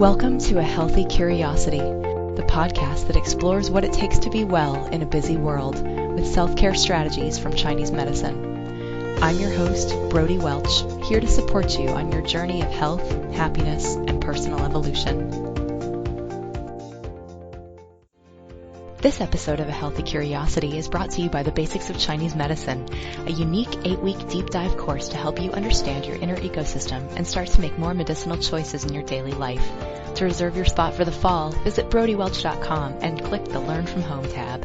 Welcome to A Healthy Curiosity, the podcast that explores what it takes to be well in a busy world with self-care strategies from Chinese medicine. I'm your host, Brodie Welch, here to support you on your journey of health, happiness, and personal evolution. This episode of A Healthy Curiosity is brought to you by the Basics of Chinese Medicine, a unique 8-week deep dive course to help you understand your inner ecosystem and start to make more medicinal choices in your daily life. To reserve your spot for the fall, visit brodiewelch.com and click the Learn from Home tab.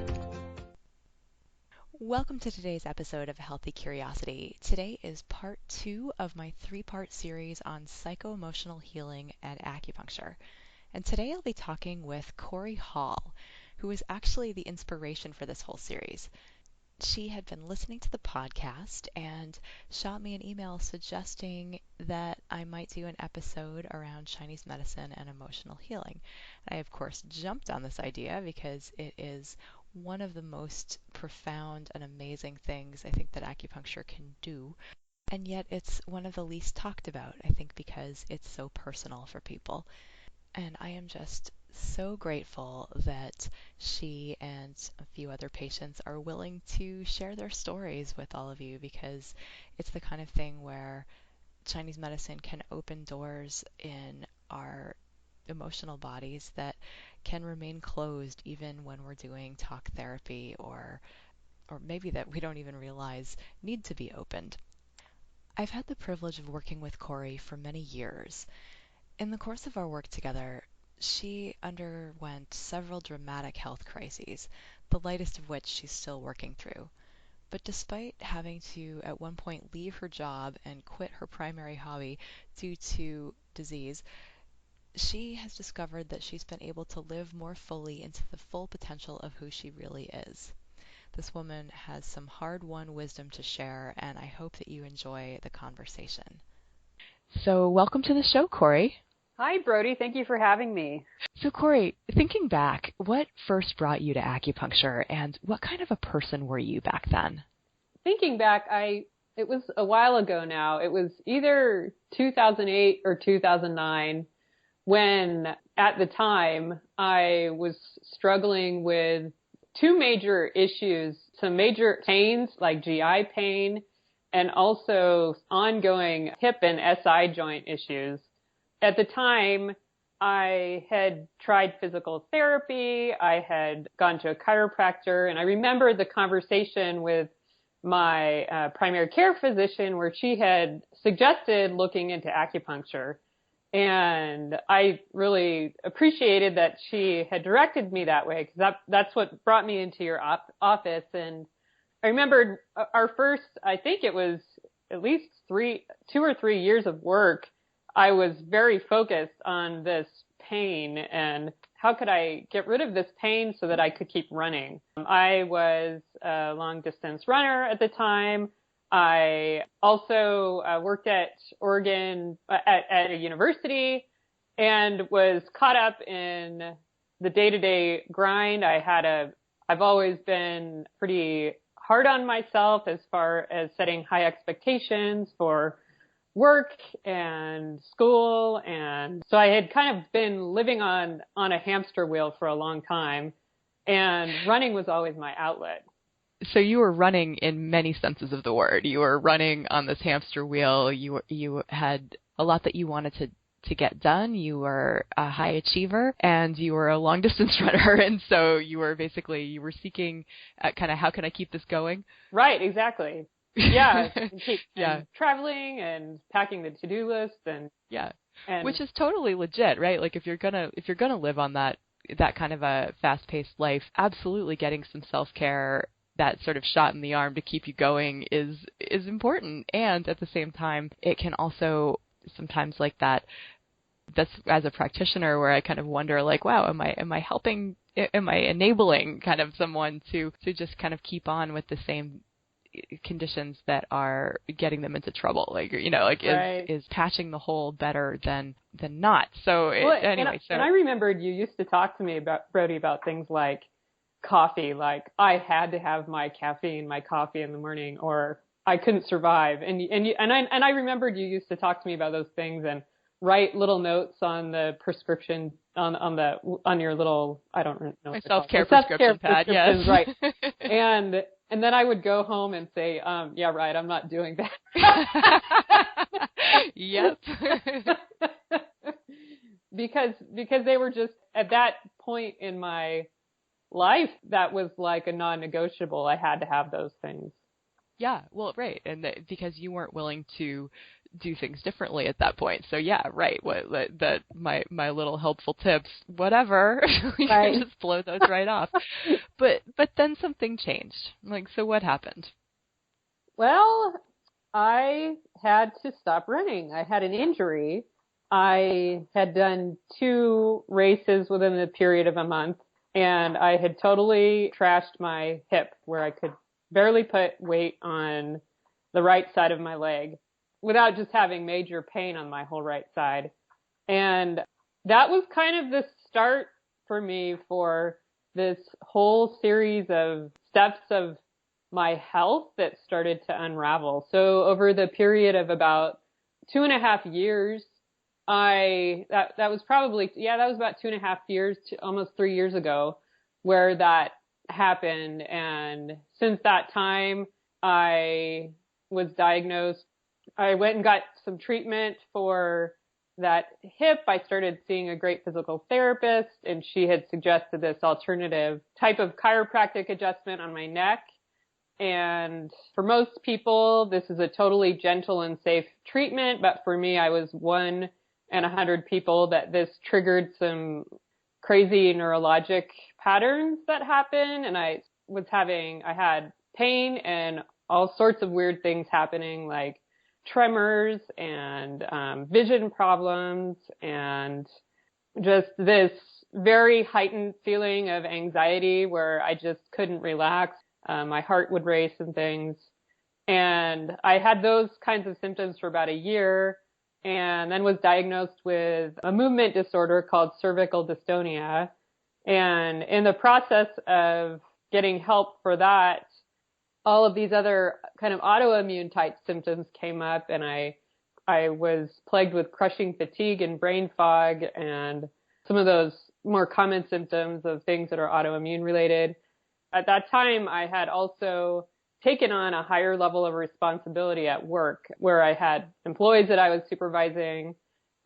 Welcome to today's episode of A Healthy Curiosity. Today is part 2 of my 3-part series on psycho-emotional healing and acupuncture. And today I'll be talking with Cori Hall, who is actually the inspiration for this whole series. She had been listening to the podcast and shot me an email suggesting that I might do an episode around Chinese medicine and emotional healing. I, of course, jumped on this idea because it is one of the most profound and amazing things I think that acupuncture can do. And yet it's one of the least talked about, I think, because it's so personal for people. And I am just so grateful that she and a few other patients are willing to share their stories with all of you, because it's the kind of thing where Chinese medicine can open doors in our emotional bodies that can remain closed even when we're doing talk therapy or maybe that we don't even realize need to be opened. I've had the privilege of working with Cori for many years. In the course of our work together, she underwent several dramatic health crises, the latest of which she's still working through. But despite having to, at one point, leave her job and quit her primary hobby due to disease, she has discovered that she's been able to live more fully into the full potential of who she really is. This woman has some hard-won wisdom to share, and I hope that you enjoy the conversation. So welcome to the show, Cori. Hi, Brodie. Thank you for having me. So, Cori, thinking back, what first brought you to acupuncture, and what kind of a person were you back then? Thinking back, it was a while ago now. It was either 2008 or 2009 when, at the time, I was struggling with two major issues, some major pains like GI pain and also ongoing hip and SI joint issues. At the time, I had tried physical therapy, I had gone to a chiropractor, and I remember the conversation with my primary care physician where she had suggested looking into acupuncture. And I really appreciated that she had directed me that way, because that's what brought me into your office. And I remembered our first, I think it was at least 2 or 3 years of work, I was very focused on this pain and how could I get rid of this pain so that I could keep running. I was a long distance runner at the time. I also worked at Oregon at a university and was caught up in the day-to-day grind. I've always been pretty hard on myself as far as setting high expectations for work and school, and so I had kind of been living on a hamster wheel for a long time, and running was always my outlet. So you were running in many senses of the word. You were running on this hamster wheel. You had a lot that you wanted to get done. You were a high achiever, and you were a long distance runner, and so you were seeking kind of how can I keep this going? Right, exactly. Yeah, and traveling and packing the to-do list and which is totally legit, right? Like if you're gonna live on that kind of a fast-paced life, absolutely getting some self-care, that sort of shot in the arm to keep you going is important. And at the same time, it can also sometimes like that. That's as a practitioner where I kind of wonder, like, wow, am I helping? Am I enabling kind of someone to just kind of keep on with the same conditions that are getting them into trouble, like, right. is patching the hole better than not. So anyway, and I remembered you used to talk to me about, Brodie, about things like coffee, like I had to have my caffeine, my coffee in the morning, or I couldn't survive. And I remembered you used to talk to me about those things, and write little notes on the prescription on your little, I don't know My what self-care the prescription pad, yes. right. And then I would go home and say, yeah, right, I'm not doing that. Yep. because they were just at that point in my life, that was like a non-negotiable. I had to have those things. Yeah, well, right, and because you weren't willing to do things differently at that point. So yeah, right. My little helpful tips, whatever, we Right. can just blow those right off. But then something changed. Like, so what happened? Well, I had to stop running. I had an injury. I had done 2 races within the period of a month, and I had totally trashed my hip where I could barely put weight on the right side of my leg without just having major pain on my whole right side. And that was kind of the start for me for this whole series of steps of my health that started to unravel. So over the period of about 2.5 years, that was probably, that was about 2.5 years to almost 3 years ago where that happened. And since that time, I was diagnosed. I went and got some treatment for that hip. I started seeing a great physical therapist, and she had suggested this alternative type of chiropractic adjustment on my neck. And for most people, this is a totally gentle and safe treatment. But for me, I was 1 in 100 people that this triggered some crazy neurologic patterns that happen. And I had pain and all sorts of weird things happening, like tremors and vision problems and just this very heightened feeling of anxiety where I just couldn't relax. My heart would race and things. And I had those kinds of symptoms for about a year and then was diagnosed with a movement disorder called cervical dystonia. And in the process of getting help for that, all of these other kind of autoimmune type symptoms came up, and I was plagued with crushing fatigue and brain fog and some of those more common symptoms of things that are autoimmune related. At that time, I had also taken on a higher level of responsibility at work where I had employees that I was supervising,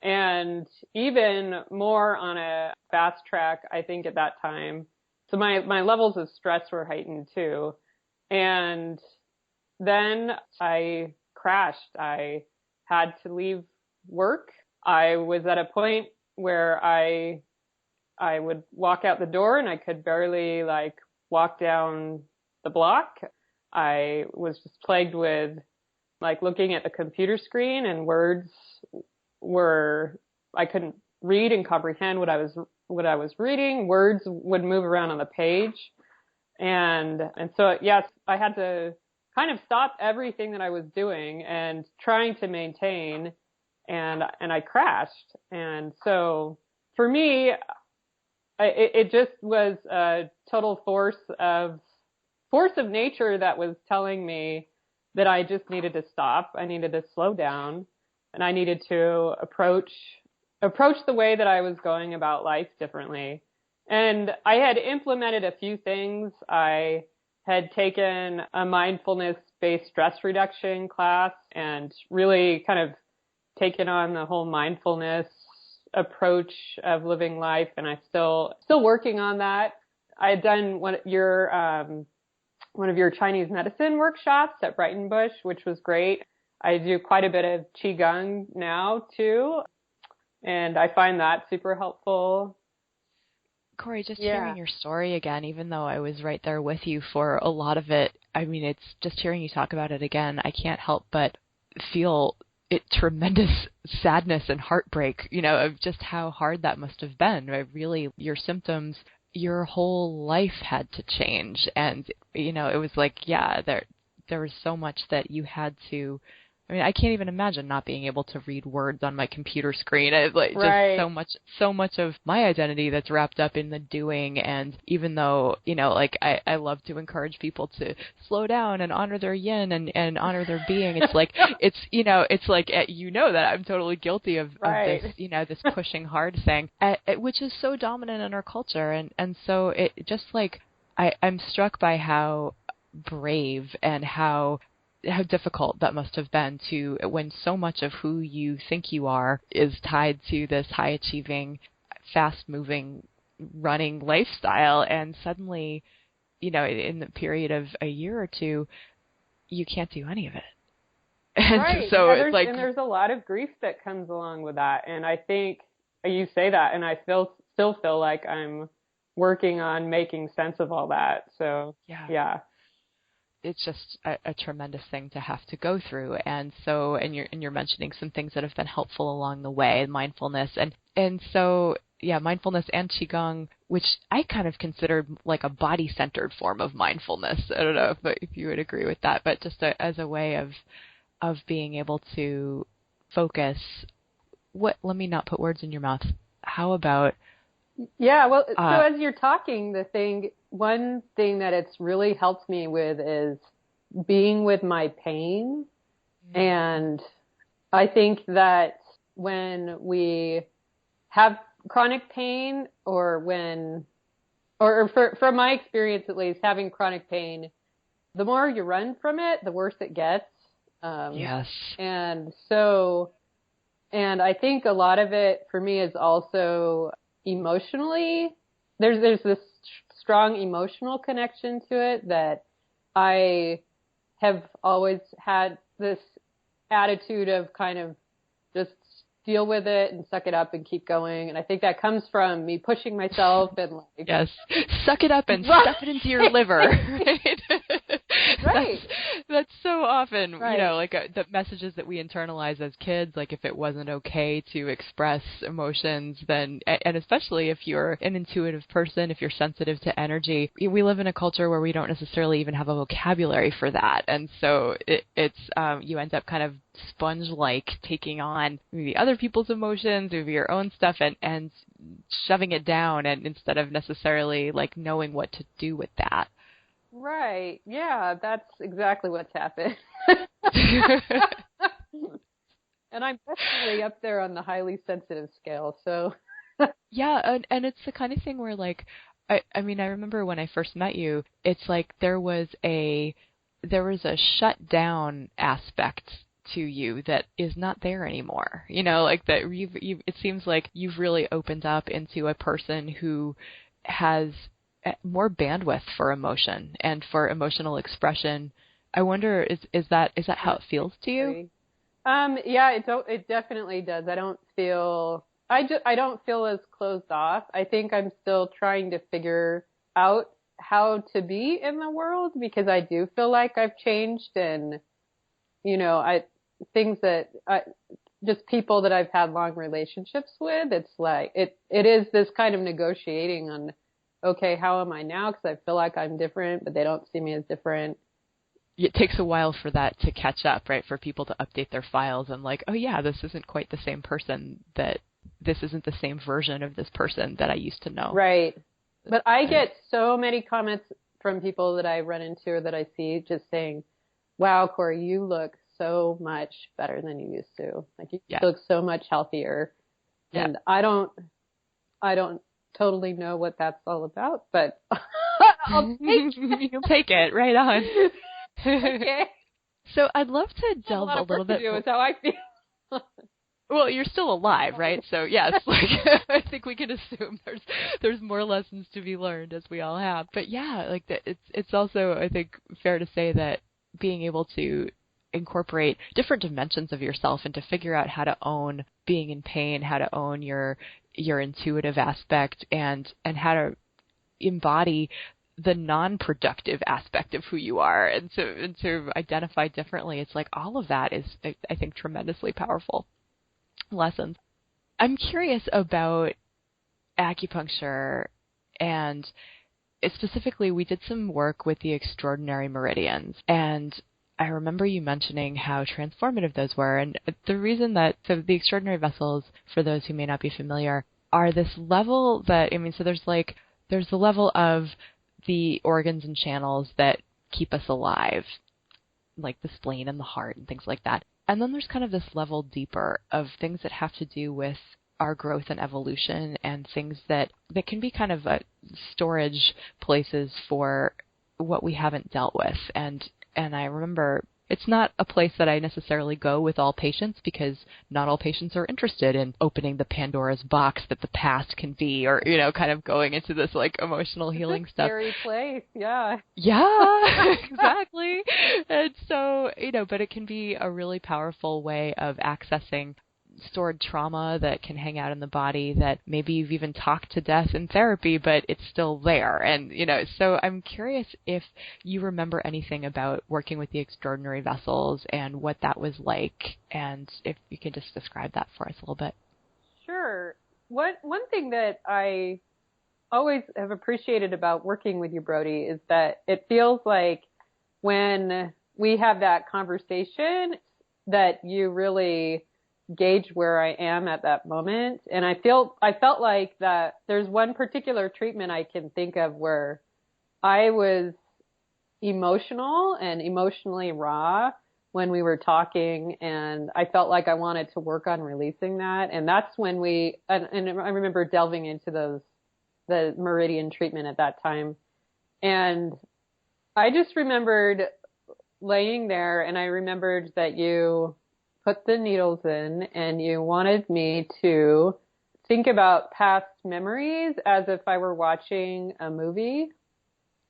and even more on a fast track, I think, at that time. So my levels of stress were heightened too. And then I crashed. I had to leave work. I was at a point where I would walk out the door and I could barely walk down the block. I was just plagued with looking at the computer screen, and I couldn't read and comprehend what I was reading. Words would move around on the page. And so, yes, I had to kind of stop everything that I was doing and trying to maintain, and I crashed. And so for me, it just was a total force of nature that was telling me that I just needed to stop. I needed to slow down, and I needed to approach the way that I was going about life differently. And I had implemented a few things. I had taken a mindfulness-based stress reduction class and really kind of taken on the whole mindfulness approach of living life. And I'm still working on that. I had done one of your Chinese medicine workshops at Brighton Bush, which was great. I do quite a bit of Qigong now too, and I find that super helpful. Cori, just hearing your story again, even though I was right there with you for a lot of it, I mean, it's just hearing you talk about it again, I can't help but feel tremendous sadness and heartbreak, of just how hard that must have been. Really, your symptoms, your whole life had to change. And, it was there was so much that you had to I mean, I can't even imagine not being able to read words on my computer screen. It's like Right. just so much of my identity that's wrapped up in the doing. And even though, like I love to encourage people to slow down and honor their yin and honor their being, it's like, it's like, that I'm totally guilty of Right. this, this pushing hard thing, which is so dominant in our culture. And so it just like, I'm struck by how brave and how difficult that must have been to when so much of who you think you are is tied to this high achieving, fast moving, running lifestyle, and suddenly, in the period of a year or two, you can't do any of it. And right. so it's like, and there's a lot of grief that comes along with that. And I think you say that, and I still feel like I'm working on making sense of all that. So yeah. It's just a tremendous thing to have to go through. And so, and you're mentioning some things that have been helpful along the way, mindfulness. And so, mindfulness and Qigong, which I kind of considered like a body-centered form of mindfulness. I don't know if you would agree with that, but just as a way of being able to focus. Let me not put words in your mouth. How about... Yeah, well, so as you're talking, one thing that it's really helped me with is being with my pain. Mm-hmm. And I think that when we have chronic pain or from my experience at least, having chronic pain, the more you run from it, the worse it gets. Yes. And I think a lot of it for me is also emotionally, there's this strong emotional connection to it that I have always had this attitude of kind of just deal with it and suck it up and keep going. And I think that comes from me pushing myself and like... Yes. Suck it up and stuff it into your liver. Right? Right. That's so often, right. like the messages that we internalize as kids, like if it wasn't okay to express emotions, then, and especially if you're an intuitive person, if you're sensitive to energy, we live in a culture where we don't necessarily even have a vocabulary for that. And so it's you end up kind of sponge-like taking on maybe other people's emotions, maybe your own stuff, and shoving it down, and instead of necessarily like knowing what to do with that. Right. Yeah, that's exactly what's happened. And I'm definitely up there on the highly sensitive scale, so. Yeah, and it's the kind of thing where like, I mean, I remember when I first met you, it's like there was a shut down aspect to you that is not there anymore. Like that it seems like you've really opened up into a person who has more bandwidth for emotion and for emotional expression. I wonder, is that how it feels to you? Yeah, it definitely does. I don't feel as closed off. I think I'm still trying to figure out how to be in the world, because I do feel like I've changed, and things that just people that I've had long relationships with, it's like it is this kind of negotiating on, okay, how am I now? Because I feel like I'm different, but they don't see me as different. It takes a while for that to catch up, right? For people to update their files and like, oh yeah, this isn't quite the same person, this isn't the same version of this person that I used to know. Right. But I get so many comments from people that I run into or that I see just saying, wow, Cori, you look so much better than you used to. Like you look so much healthier. Yeah. And I don't totally know what that's all about, but I'll take it. You'll take it right on. Okay. So I'd love to delve a little bit. Is how I feel. Well, you're still alive, right? So yes, like I think we can assume there's more lessons to be learned, as we all have. But yeah, like it's also, I think, fair to say that being able to incorporate different dimensions of yourself and to figure out how to own being in pain, how to own your intuitive aspect, and how to embody the non-productive aspect of who you are, and to identify differently. It's like all of that is, I think, tremendously powerful lessons. I'm curious about acupuncture, and specifically we did some work with the extraordinary meridians, and I remember you mentioning how transformative those were. And the reason that, so the extraordinary vessels, for those who may not be familiar, are this level that, I mean, so there's the level of the organs and channels that keep us alive, like the spleen and the heart and things like that. And then there's kind of this level deeper of things that have to do with our growth and evolution, and things that can be kind of storage places for what we haven't dealt with. And I remember it's not a place that I necessarily go with all patients, because not all patients are interested in opening the Pandora's box that the past can be, or, you know, kind of going into this like emotional healing stuff. Scary place, yeah. Yeah, exactly. And so, you know, but it can be a really powerful way of accessing stored trauma that can hang out in the body that maybe you've even talked to death in therapy, but it's still there. And, you know, so I'm curious if you remember anything about working with the extraordinary vessels and what that was like, and if you could just describe that for us a little bit. Sure. One thing that I always have appreciated about working with you, Brodie, is that it feels like when we have that conversation that you really gauge where I am at that moment. And I felt like that there's one particular treatment I can think of where I was emotional and emotionally raw when we were talking, and I felt like I wanted to work on releasing that. And that's when and I remember delving into the meridian treatment at that time. And I just remembered laying there, and I remembered that you put the needles in and you wanted me to think about past memories as if I were watching a movie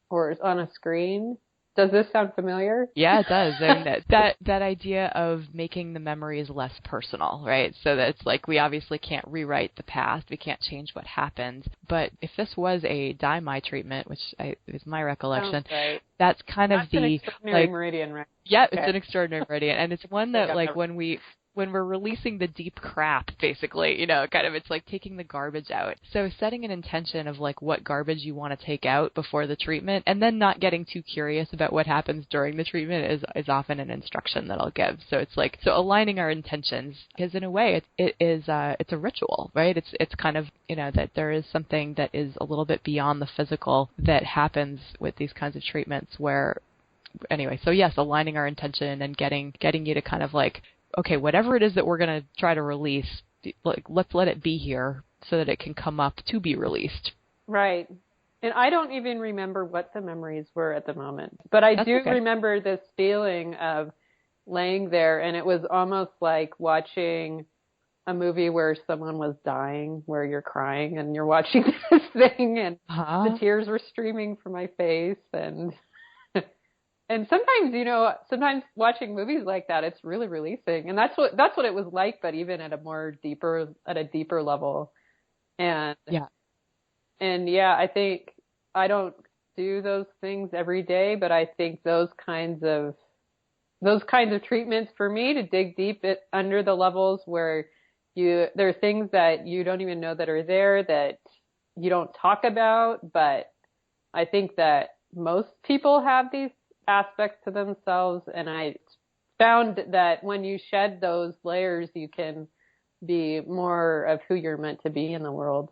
or on a screen. Does this sound familiar? Yeah, it does. And that idea of making the memories less personal, right? So that it's like, we obviously can't rewrite the past. We can't change what happened. But if this was a Daimai treatment, which is my recollection, right. That's kind That's of the an extraordinary like meridian, right? Yeah, Okay. It's an extraordinary meridian, and it's one that like when we're releasing the deep crap, basically, you know, kind of, it's like taking the garbage out. So setting an intention of like what garbage you want to take out before the treatment, and then not getting too curious about what happens during the treatment is often an instruction that I'll give. So it's like, so aligning our intentions, because in a way it's a ritual, right? It's kind of, you know, that there is something that is a little bit beyond the physical that happens with these kinds of treatments where, anyway, so yes, aligning our intention and getting you to kind of like, okay, whatever it is that we're going to try to release, like, let's let it be here so that it can come up to be released. Right. And I don't even remember what the memories were at the moment, but I do remember this feeling of laying there, and it was almost like watching a movie where someone was dying, where you're crying and you're watching this thing, and the tears were streaming from my face. And sometimes, you know, watching movies like that, it's really releasing. And that's what it was like, but even at a deeper level. And yeah, I think I don't do those things every day, but I think those kinds of treatments for me, to dig deep under the levels where there are things that you don't even know that are there, that you don't talk about, but I think that most people have these aspects to themselves, and I found that when you shed those layers, you can be more of who you're meant to be in the world.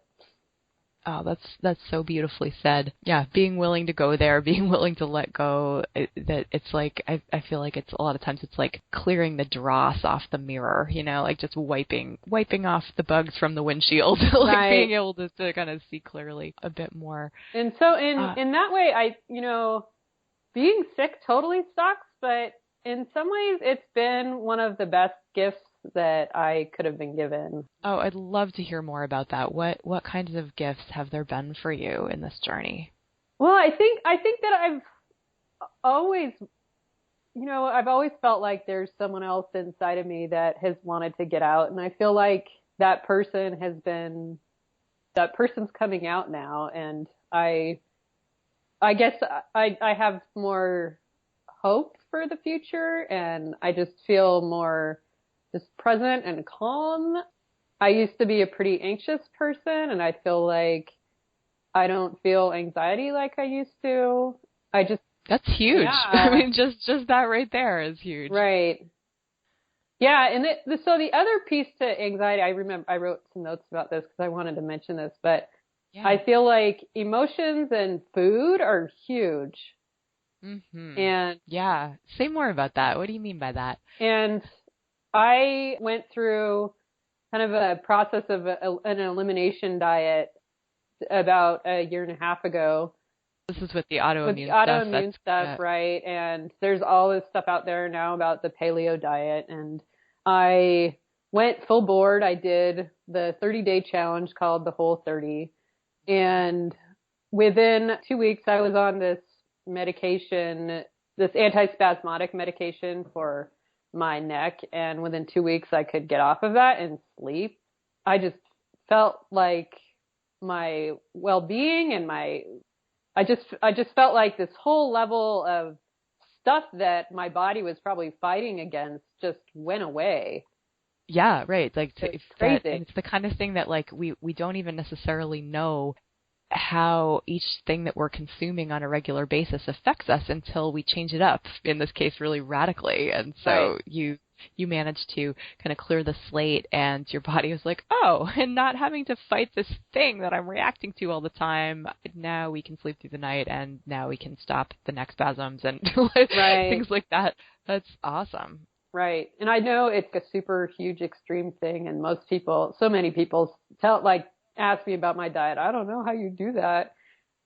Oh, that's so beautifully said. Yeah, being willing to go there, being willing to let go. That it's like, I feel like it's a lot of times it's like clearing the dross off the mirror, you know, like just wiping off the bugs from the windshield, like right. Being able to kind of see clearly a bit more. And so in that way, being sick totally sucks, but in some ways it's been one of the best gifts that I could have been given. Oh, I'd love to hear more about that. What kinds of gifts have there been for you in this journey? Well, I think that I've always felt like there's someone else inside of me that has wanted to get out, and I feel like that person's coming out now, and I guess I have more hope for the future, and I just feel more just present and calm. I used to be a pretty anxious person, and I feel like I don't feel anxiety like I used to. I just That's huge. Yeah. I mean, just that right there is huge. Right. Yeah, and so the other piece to anxiety, I remember I wrote some notes about this because I wanted to mention this, but Yeah. I feel like emotions and food are huge. Mm-hmm. And yeah, say more about that. What do you mean by that? And I went through kind of a process of an elimination diet about a year and a half ago. This is with the autoimmune with the stuff. autoimmune stuff, right? And there's all this stuff out there now about the paleo diet. And I went full board. I did the 30-day challenge called the Whole 30. And within 2 weeks, I was on this medication, this antispasmodic medication for my neck. And within 2 weeks, I could get off of that and sleep. I just felt like my well-being and I just felt like this whole level of stuff that my body was probably fighting against just went away. Yeah, right. Like it's crazy. And it's the kind of thing that like we don't even necessarily know how each thing that we're consuming on a regular basis affects us until we change it up, in this case really radically. And so you managed to kind of clear the slate, and your body was like, oh, and not having to fight this thing that I'm reacting to all the time. Now we can sleep through the night, and now we can stop the neck spasms and things like that. That's awesome. Right. And I know it's a super huge extreme thing, and so many people ask me about my diet. I don't know how you do that,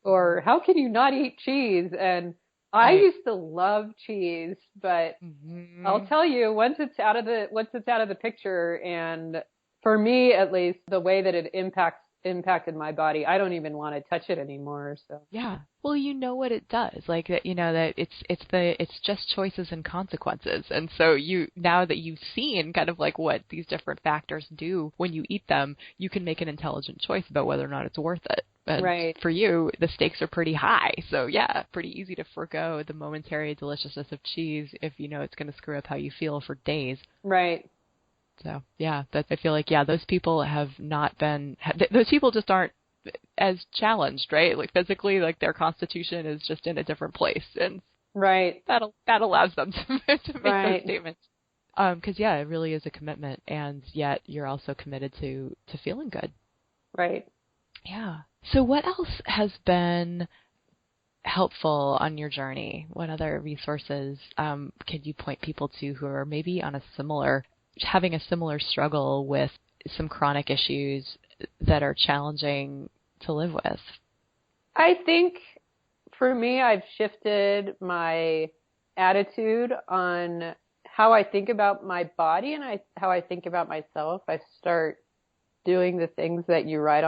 or how can you not eat cheese? And I used to love cheese, but I'll tell you, once it's out of the picture, and for me at least, the way that it impacted my body, I don't even want to touch it anymore. So yeah, well, you know what it does, like that, that it's just choices and consequences, and so now that you've seen kind of like what these different factors do when you eat them, you can make an intelligent choice about whether or not it's worth it. And for you, the stakes are pretty high. So yeah, pretty easy to forego the momentary deliciousness of cheese if you know it's going to screw up how you feel for days. Right. So yeah, I feel like, those people those people just aren't as challenged, right? Like physically, like their constitution is just in a different place. And that allows them to make those statements. Because it really is a commitment, and yet you're also committed to feeling good. Right. Yeah. So what else has been helpful on your journey? What other resources could you point people to who are maybe having a similar struggle with some chronic issues that are challenging to live with? I think for me, I've shifted my attitude on how I think about my body and how I think about myself. I start doing the things that you wrote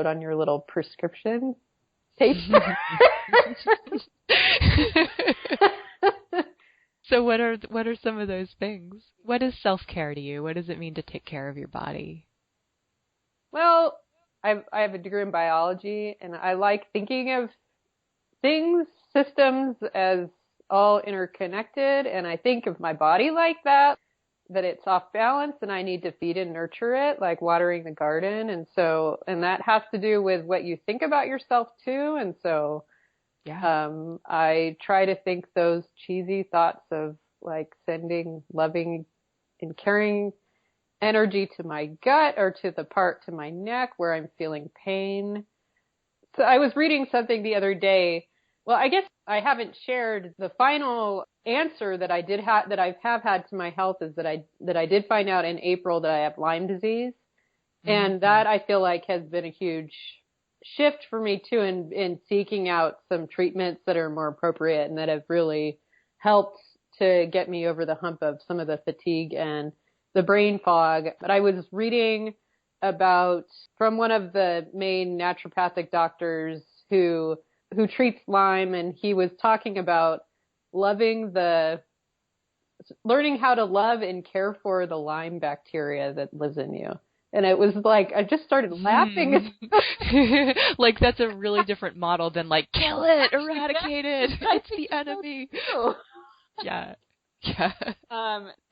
on your little prescription paper. So what are some of those things? What is self-care to you? What does it mean to take care of your body? Well, I have a degree in biology, and I like thinking of systems as all interconnected, and I think of my body like that it's off balance and I need to feed and nurture it, like watering the garden. And that has to do with what you think about yourself too. And so, I try to think those cheesy thoughts of like sending loving and caring energy to my gut or to the part to my neck where I'm feeling pain. So I was reading something the other day. Well, I guess I haven't shared the final answer that I have had to my health is that I did find out in April that I have Lyme disease. Mm-hmm. And that I feel like has been a huge shift for me too in seeking out some treatments that are more appropriate and that have really helped to get me over the hump of some of the fatigue and the brain fog. But I was reading from one of the main naturopathic doctors who treats Lyme, and he was talking about learning how to love and care for the Lyme bacteria that lives in you. And it was like, I just started laughing. Like that's a really different model than like, kill it, eradicate it, it's the enemy. Yeah. Yeah.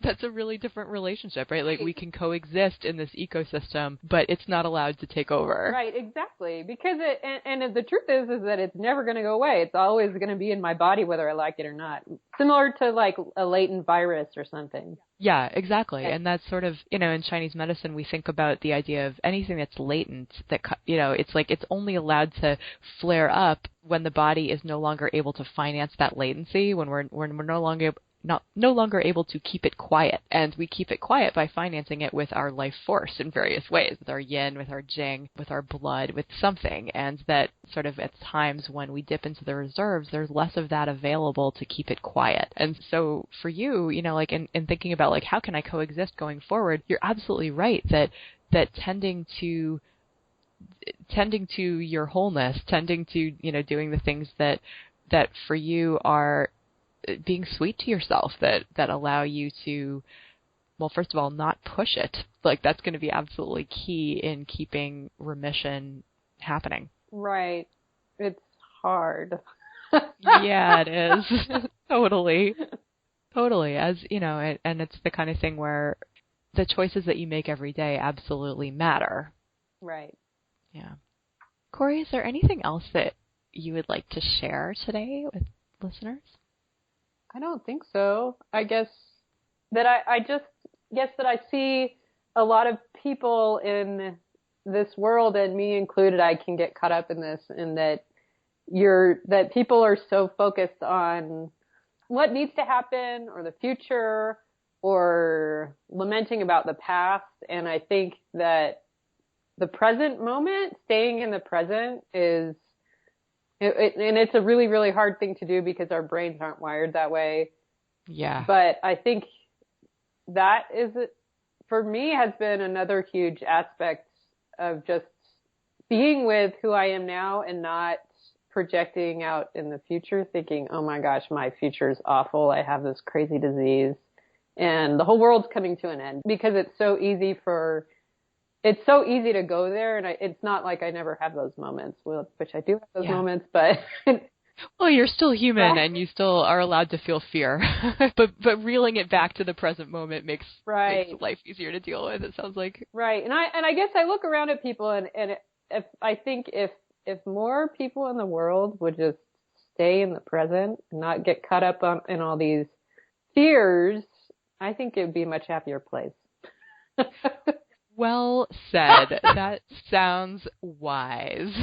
That's a really different relationship, right? Like we can coexist in this ecosystem, but it's not allowed to take over. Right, exactly. Because and the truth is that it's never going to go away. It's always going to be in my body whether I like it or not. Similar to like a latent virus or something. Yeah, exactly. And that's sort of, in Chinese medicine, we think about the idea of anything that's latent, that, it's like it's only allowed to flare up when the body is no longer able to finance that latency, when we're no longer able to keep it quiet. And we keep it quiet by financing it with our life force in various ways, with our yin, with our jing, with our blood, with something. And that sort of at times when we dip into the reserves, there's less of that available to keep it quiet. And so for you, like in thinking about like, how can I coexist going forward? You're absolutely right that tending to your wholeness, tending to, doing the things that for you are being sweet to yourself, that allow you to, well, first of all, not push it. Like that's going to be absolutely key in keeping remission happening. Right. It's hard. Yeah, it is. Totally. As, and it's the kind of thing where the choices that you make every day absolutely matter. Right. Yeah. Cori, is there anything else that you would like to share today with listeners? I don't think so. I guess that I just guess that I see a lot of people in this world, and me included, I can get caught up in this, and that people are so focused on what needs to happen or the future or lamenting about the past. And I think that the present moment, staying in the present is, and it's a really, really hard thing to do because our brains aren't wired that way. Yeah. But I think that is, for me, has been another huge aspect of just being with who I am now and not projecting out in the future, thinking, oh my gosh, my future is awful. I have this crazy disease and the whole world's coming to an end, because it's so easy to go there. And it's not like I never have those moments, which I do have those moments, but well, you're still human and you still are allowed to feel fear, but reeling it back to the present moment makes life easier to deal with. It sounds like. Right. And I guess I look around at people and if more people in the world would just stay in the present and not get caught up in all these fears, I think it would be a much happier place. Well said. That sounds wise.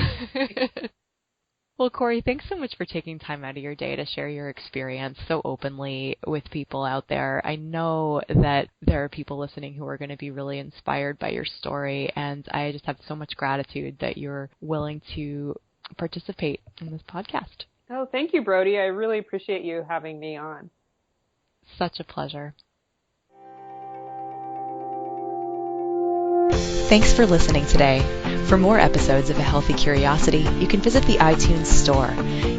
Well, Cori, thanks so much for taking time out of your day to share your experience so openly with people out there. I know that there are people listening who are going to be really inspired by your story, and I just have so much gratitude that you're willing to participate in this podcast. Oh, thank you, Brodie. I really appreciate you having me on. Such a pleasure. Thanks for listening today. For more episodes of A Healthy Curiosity, you can visit the iTunes store.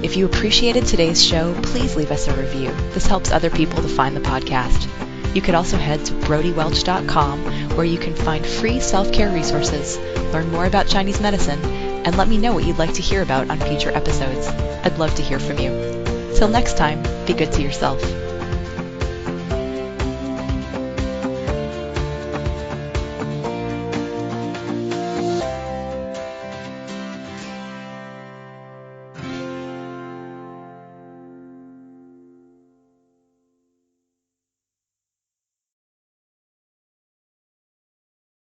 If you appreciated today's show, please leave us a review. This helps other people to find the podcast. You could also head to brodiewelch.com, where you can find free self-care resources, learn more about Chinese medicine, and let me know what you'd like to hear about on future episodes. I'd love to hear from you. Till next time, be good to yourself.